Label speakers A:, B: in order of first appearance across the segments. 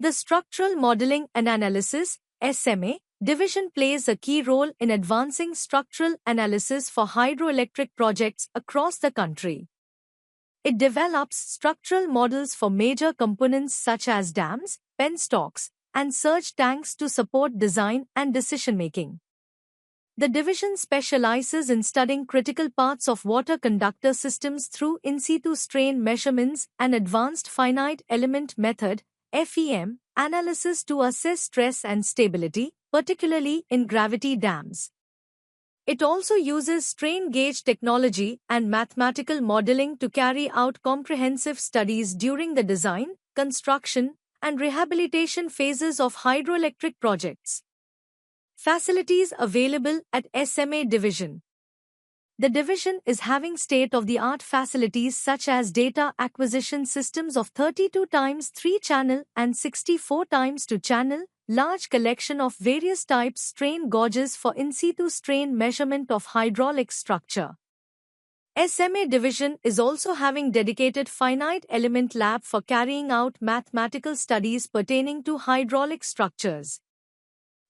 A: The Structural Modeling and Analysis (SMA) division plays a key role in advancing structural analysis for hydroelectric projects across the country. It develops structural models for major components such as dams, penstocks, and surge tanks to support design and decision-making. The division specializes in studying critical parts of water conductor systems through in situ strain measurements and advanced finite element method (FEM) analysis to assess stress and stability, particularly in gravity dams. It also uses strain gauge technology and mathematical modeling to carry out comprehensive studies during the design, construction, and rehabilitation phases of hydroelectric projects. Facilities available at SMA Division. The division is having state-of-the-art facilities such as data acquisition systems of 32 times 3 channel and 64 times 2 channel, large collection of various types strain gauges for in situ strain measurement of hydraulic structure. SMA Division is also having dedicated finite element lab for carrying out mathematical studies pertaining to hydraulic structures.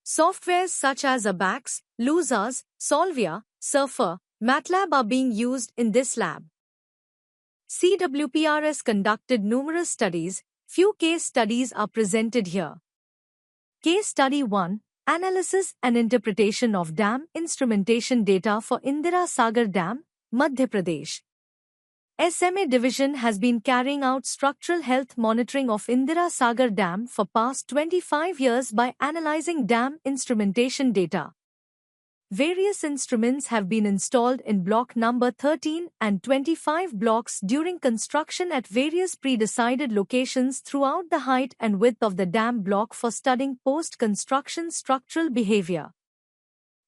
A: Softwares such as ABAX, Luzas, Solvia, Surfer, MATLAB are being used in this lab. CWPRS conducted numerous studies. Few case studies are presented here. Case Study 1, Analysis and Interpretation of Dam Instrumentation Data for Indira Sagar Dam, Madhya Pradesh. SMA Division has been carrying out structural health monitoring of Indira Sagar Dam for past 25 years by analyzing dam instrumentation data. Various instruments have been installed in block number 13 and 25 blocks during construction at various pre-decided locations throughout the height and width of the dam block for studying post-construction structural behavior.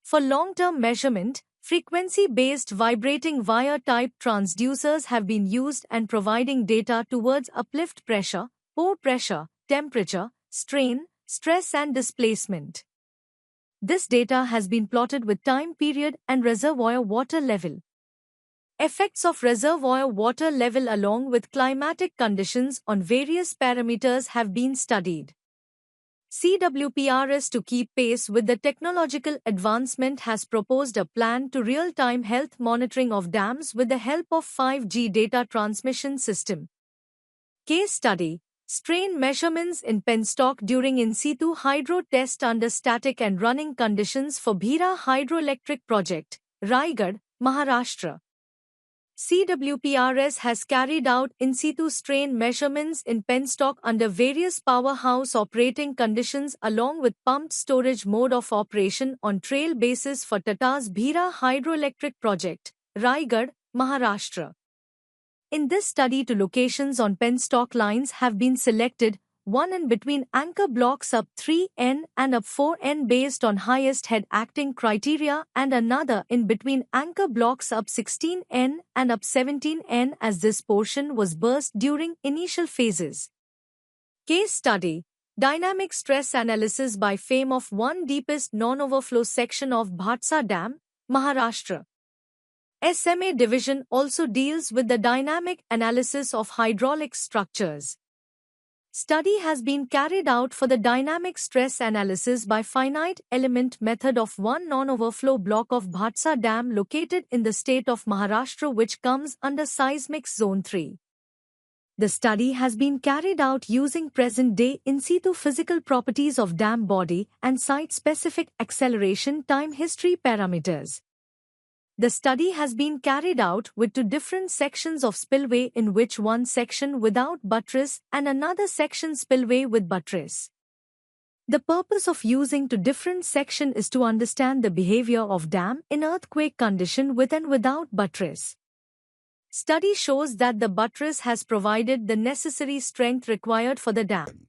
A: For long-term measurement, frequency-based vibrating wire-type transducers have been used and providing data towards uplift pressure, pore pressure, temperature, strain, stress and displacement. This data has been plotted with time period and reservoir water level. Effects of reservoir water level along with climatic conditions on various parameters have been studied. CWPRS, to keep pace with the technological advancement, has proposed a plan to real-time health monitoring of dams with the help of 5G data transmission system. Case study: Strain measurements in penstock during in situ hydro test under static and running conditions for Bhira Hydroelectric Project, Raigad, Maharashtra. CWPRS has carried out in situ strain measurements in penstock under various powerhouse operating conditions along with pumped storage mode of operation on trail basis for Tata's Bhira Hydroelectric Project, Raigad, Maharashtra. In this study, 2 locations on penstock lines have been selected, one in between anchor blocks up 3N and up 4N based on highest head acting criteria and another in between anchor blocks up 16N and up 17N as this portion was burst during initial phases. Case study: Dynamic stress analysis by FEM of one deepest non-overflow section of Bhatsa Dam, Maharashtra. SMA Division also deals with the dynamic analysis of hydraulic structures. Study has been carried out for the dynamic stress analysis by finite element method of one non-overflow block of Bhatsa Dam located in the state of Maharashtra, which comes under seismic zone 3. The study has been carried out using present-day in situ physical properties of dam body and site-specific acceleration time history parameters. The study has been carried out with 2 different sections of spillway, in which one section without buttress and another section spillway with buttress. The purpose of using 2 different sections is to understand the behavior of dam in earthquake condition with and without buttress. Study shows that the buttress has provided the necessary strength required for the dam.